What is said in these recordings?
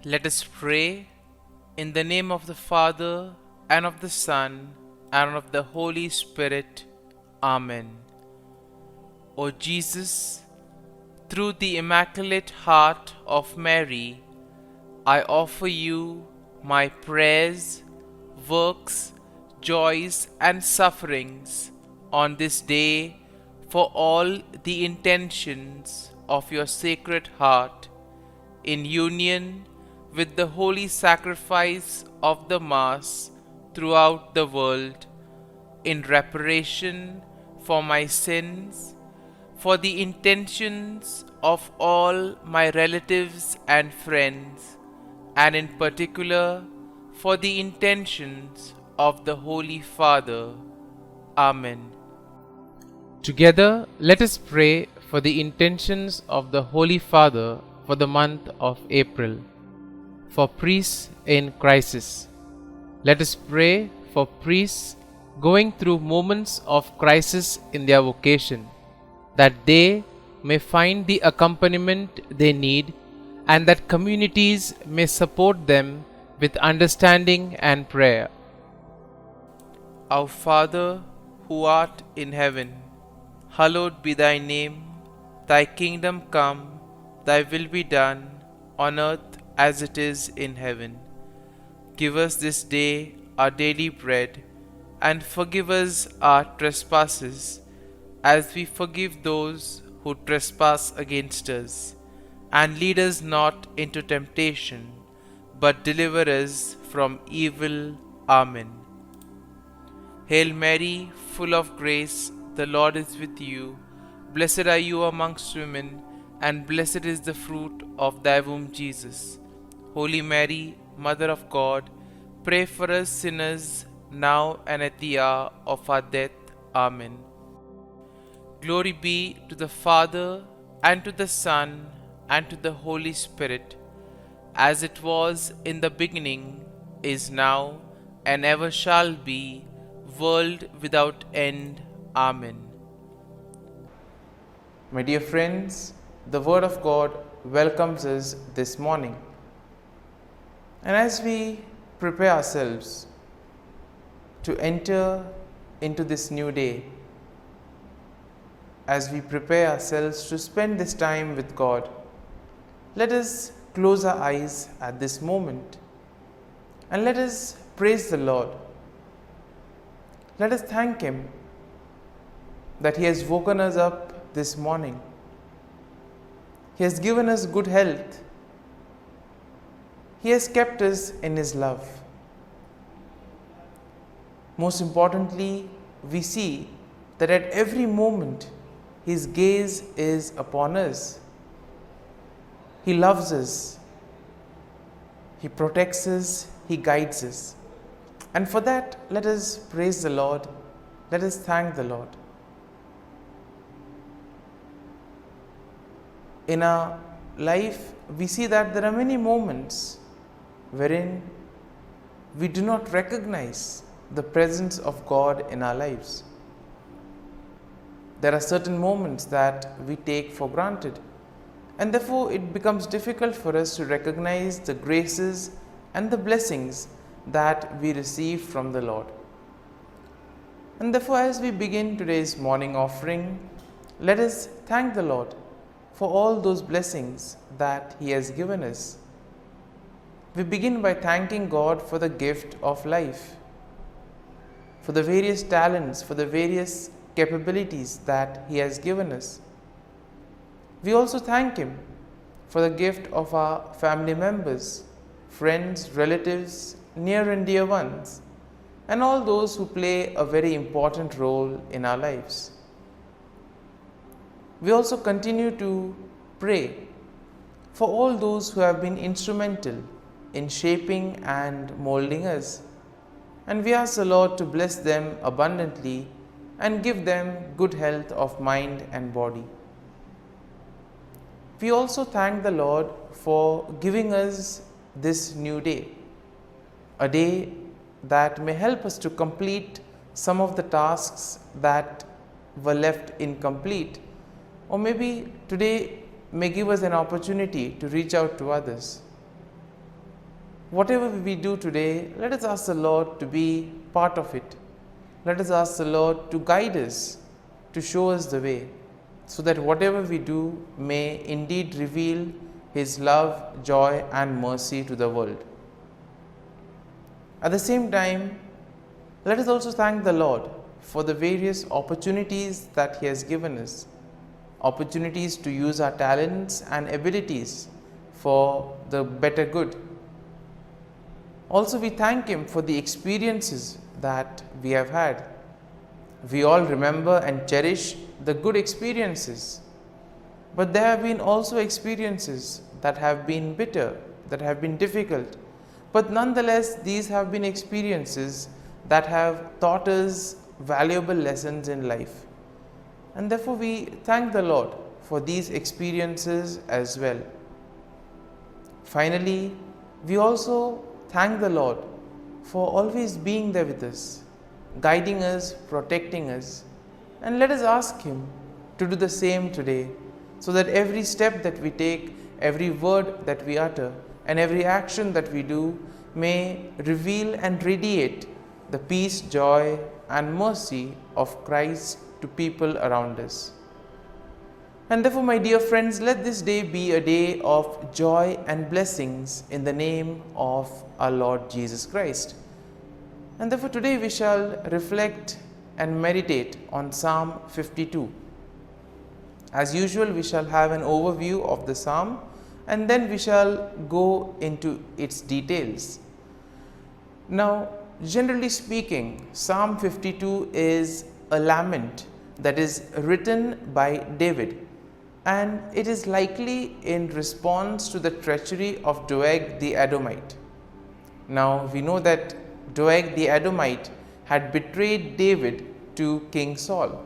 Let us pray in the name of the Father, and of the Son, and of the Holy Spirit. Amen. O Jesus, through the Immaculate Heart of Mary, I offer you my prayers, works, joys, and sufferings on this day for all the intentions of your Sacred Heart, in union with the holy sacrifice of the Mass throughout the world, in reparation for my sins, for the intentions of all my relatives and friends, and in particular for the intentions of the Holy Father. Amen. Together, let us pray for the intentions of the Holy Father for the month of April. For priests in crisis. Let us pray for priests going through moments of crisis in their vocation, that they may find the accompaniment they need, and that communities may support them with understanding and prayer. Our Father, who art in heaven, hallowed be thy name. Thy kingdom come, thy will be done, on earth as it is in heaven. Give us this day our daily bread, and forgive us our trespasses, as we forgive those who trespass against us. And lead us not into temptation, but deliver us from evil. Amen. Hail Mary, full of grace, the Lord is with you. Blessed are you amongst women, and blessed is the fruit of thy womb, Jesus. Holy Mary, Mother of God, pray for us sinners, now and at the hour of our death. Amen. Glory be to the Father, and to the Son, and to the Holy Spirit, as it was in the beginning, is now, and ever shall be, world without end. Amen. My dear friends, the Word of God welcomes us this morning. And as we prepare ourselves to enter into this new day, as we prepare ourselves to spend this time with God, let us close our eyes at this moment and let us praise the Lord. Let us thank Him that He has woken us up this morning. He has given us good health. He has kept us in His love. Most importantly, we see that at every moment His gaze is upon us. He loves us. He protects us. He guides us. And for that, let us praise the Lord. Let us thank the Lord. In our life, we see that there are many moments wherein we do not recognize the presence of God in our lives. There are certain moments that we take for granted, and therefore it becomes difficult for us to recognize the graces and the blessings that we receive from the Lord. And therefore, as we begin today's morning offering, let us thank the Lord for all those blessings that He has given us. We begin by thanking God for the gift of life, for the various talents, for the various capabilities that He has given us. We also thank Him for the gift of our family members, friends, relatives, near and dear ones, and all those who play a very important role in our lives. We also continue to pray for all those who have been instrumental in shaping and molding us, and we ask the Lord to bless them abundantly and give them good health of mind and body. We also thank the Lord for giving us this new day, a day that may help us to complete some of the tasks that were left incomplete, or maybe today may give us an opportunity to reach out to others. Whatever we do today, let us ask the Lord to be part of it. Let us ask the Lord to guide us, to show us the way, so that whatever we do may indeed reveal His love, joy and mercy to the world. At the same time, let us also thank the Lord for the various opportunities that He has given us, opportunities to use our talents and abilities for the better good. Also, we thank Him for the experiences that we have had. We all remember and cherish the good experiences, but there have been also experiences that have been bitter, that have been difficult, but nonetheless these have been experiences that have taught us valuable lessons in life, and therefore we thank the Lord for these experiences as well. Finally, we also thank the Lord for always being there with us, guiding us, protecting us, and let us ask Him to do the same today, so that every step that we take, every word that we utter, and every action that we do may reveal and radiate the peace, joy and mercy of Christ to people around us. And therefore, my dear friends, let this day be a day of joy and blessings in the name of our Lord Jesus Christ. And therefore, today we shall reflect and meditate on Psalm 52. As usual, we shall have an overview of the psalm and then we shall go into its details. Now, generally speaking, Psalm 52 is a lament that is written by David, and it is likely in response to the treachery of Doeg the Edomite. Now, we know that Doeg the Edomite had betrayed David to King Saul,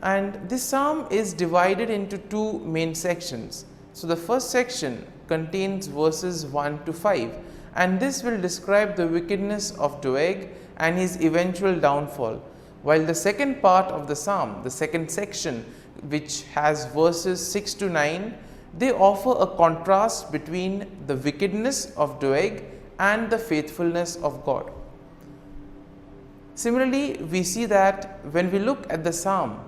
and this psalm is divided into two main sections. So, the first section contains verses 1 to 5, and this will describe the wickedness of Doeg and his eventual downfall, while the second part of the psalm, the second section, which has verses 6 to 9, they offer a contrast between the wickedness of Doeg and the faithfulness of God. Similarly, we see that when we look at the psalm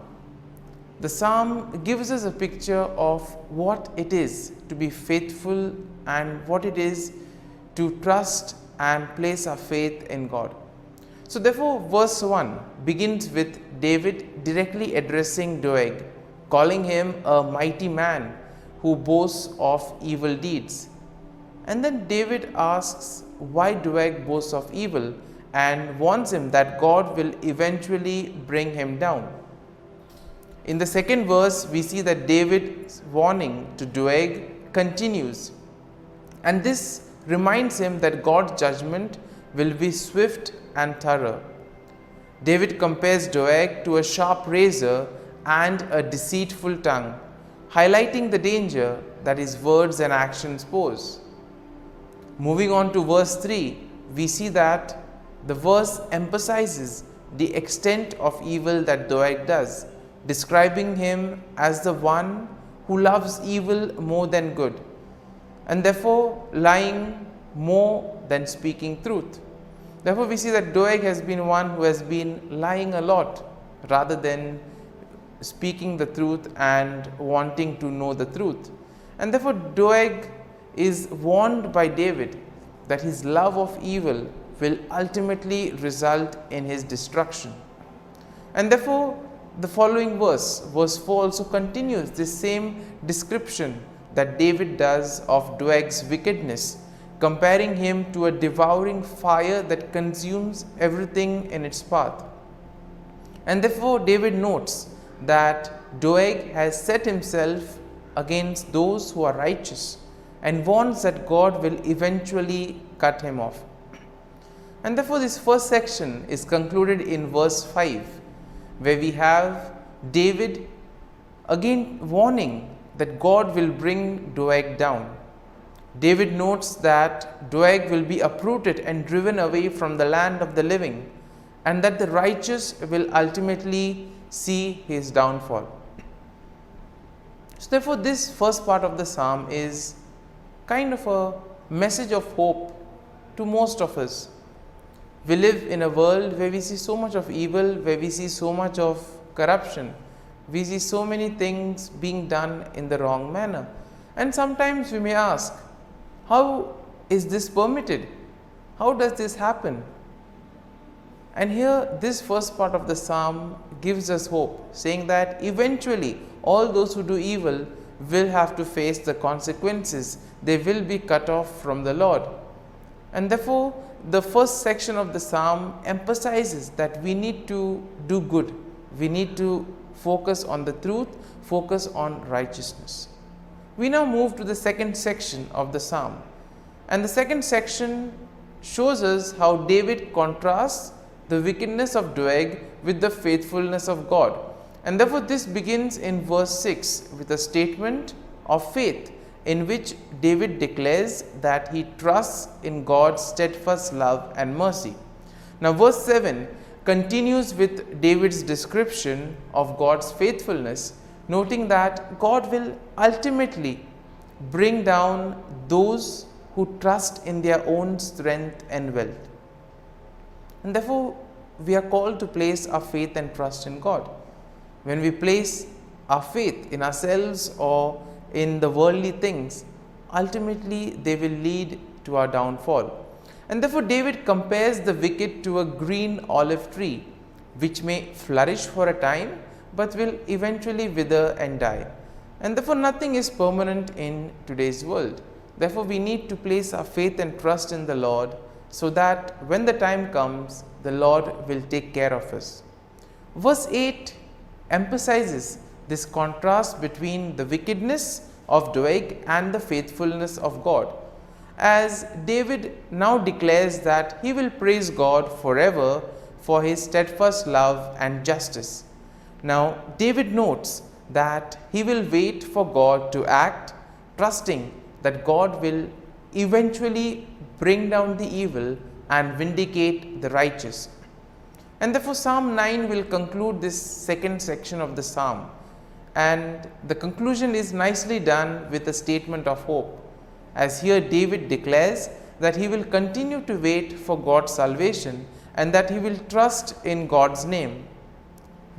gives us a picture of what it is to be faithful and what it is to trust and place our faith in God. So therefore, verse 1 begins with David directly addressing Doeg, calling him a mighty man who boasts of evil deeds. And then David asks why Doeg boasts of evil and warns him that God will eventually bring him down. In the second verse, we see that David's warning to Doeg continues, and this reminds him that God's judgment will be swift and thorough. David compares Doeg to a sharp razor and a deceitful tongue, highlighting the danger that his words and actions pose. Moving on to verse 3, we see that the verse emphasizes the extent of evil that Doeg does, describing him as the one who loves evil more than good, and therefore lying more than speaking truth. Therefore, we see that Doeg has been one who has been lying a lot rather than speaking the truth and wanting to know the truth. And therefore, Doeg is warned by David that his love of evil will ultimately result in his destruction. And therefore, the following verse 4 also continues this same description that David does of Doeg's wickedness, comparing him to a devouring fire that consumes everything in its path. And therefore, David notes that Doeg has set himself against those who are righteous and warns that God will eventually cut him off. And therefore, this first section is concluded in verse 5, where we have David again warning that God will bring Doeg down. David notes that Doeg will be uprooted and driven away from the land of the living, and that the righteous will ultimately see his downfall. So therefore, this first part of the psalm is kind of a message of hope to most of us. We live in a world where we see so much of evil, where we see so much of corruption. We see so many things being done in the wrong manner. And sometimes we may ask, how is this permitted? How does this happen? And here, this first part of the psalm gives us hope, saying that eventually all those who do evil will have to face the consequences. They will be cut off from the Lord. And therefore, the first section of the psalm emphasizes that we need to do good. We need to focus on the truth, focus on righteousness. We now move to the second section of the psalm. And the second section shows us how David contrasts the wickedness of Doeg with the faithfulness of God. And therefore, this begins in verse 6 with a statement of faith in which David declares that he trusts in God's steadfast love and mercy. Now, verse 7 continues with David's description of God's faithfulness, noting that God will ultimately bring down those who trust in their own strength and wealth. And therefore, we are called to place our faith and trust in God. When we place our faith in ourselves or in the worldly things, ultimately they will lead to our downfall. And therefore, David compares the wicked to a green olive tree, which may flourish for a time, but will eventually wither and die. And therefore, nothing is permanent in today's world. Therefore, we need to place our faith and trust in the Lord, so that when the time comes, the Lord will take care of us. Verse 8 emphasizes this contrast between the wickedness of Doeg and the faithfulness of God, as David now declares that he will praise God forever for his steadfast love and justice. Now, David notes that he will wait for God to act, trusting that God will eventually bring down the evil and vindicate the righteous. And therefore, Psalm 9 will conclude this second section of the psalm. And the conclusion is nicely done with a statement of hope, as here David declares that he will continue to wait for God's salvation and that he will trust in God's name.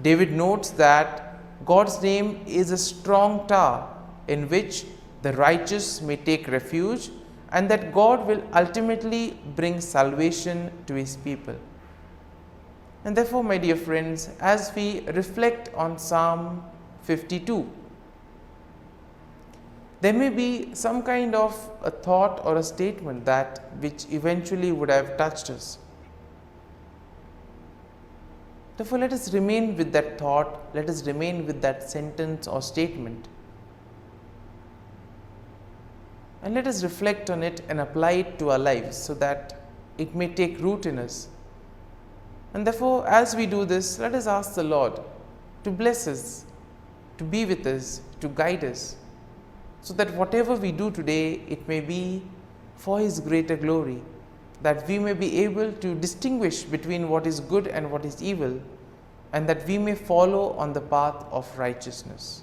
David notes that God's name is a strong tower in which the righteous may take refuge, and that God will ultimately bring salvation to his people. And therefore, my dear friends, as we reflect on Psalm 52, there may be some kind of a thought or a statement that which eventually would have touched us. Therefore, let us remain with that thought, let us remain with that sentence or statement, and let us reflect on it and apply it to our lives so that it may take root in us. And therefore, as we do this, let us ask the Lord to bless us, to be with us, to guide us, so that whatever we do today, it may be for his greater glory, that we may be able to distinguish between what is good and what is evil, and that we may follow on the path of righteousness.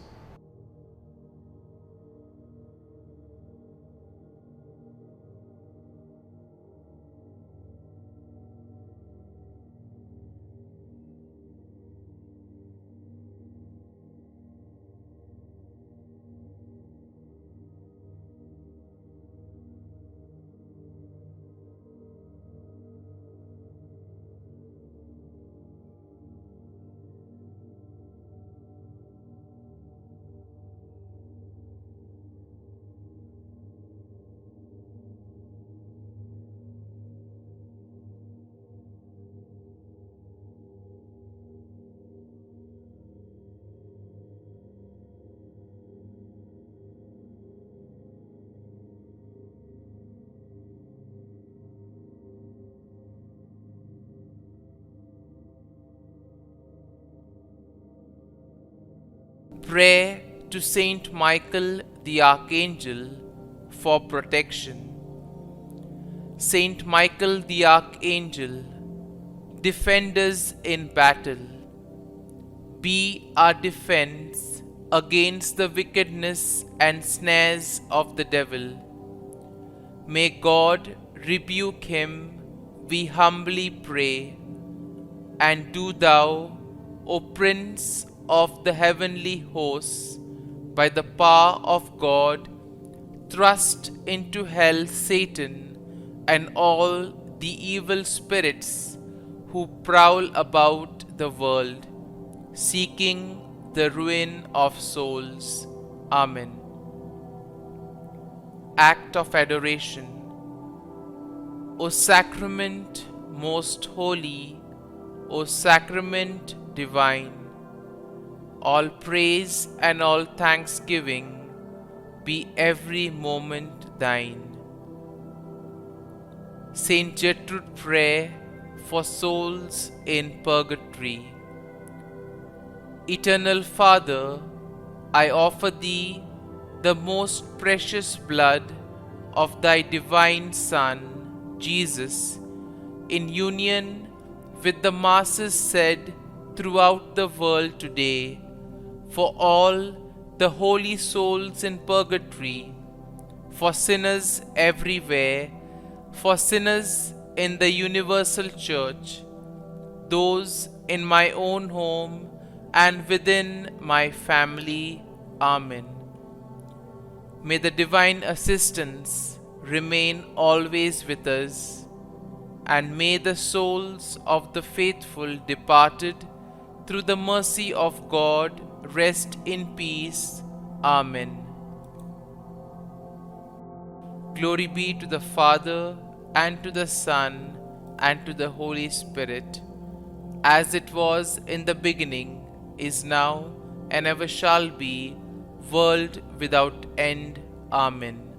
Prayer to Saint Michael the Archangel for protection. Saint Michael the Archangel, defend us in battle. Be our defense against the wickedness and snares of the devil. May God rebuke him, we humbly pray. And do thou, O Prince of the heavenly hosts, by the power of God, thrust into hell Satan and all the evil spirits who prowl about the world, seeking the ruin of souls. Amen. Act of Adoration. O Sacrament most holy, O Sacrament divine, all praise and all thanksgiving be every moment thine. Saint Gertrude Prayer for souls in purgatory. Eternal Father, I offer Thee the most precious blood of Thy divine Son, Jesus, in union with the masses said throughout the world today, for all the holy souls in purgatory, for sinners everywhere, for sinners in the universal church, those in my own home and within my family. Amen. May the divine assistance remain always with us, and may the souls of the faithful departed through the mercy of God rest in peace. Amen. Glory be to the Father, and to the Son, and to the Holy Spirit, as it was in the beginning, is now, and ever shall be, world without end. Amen.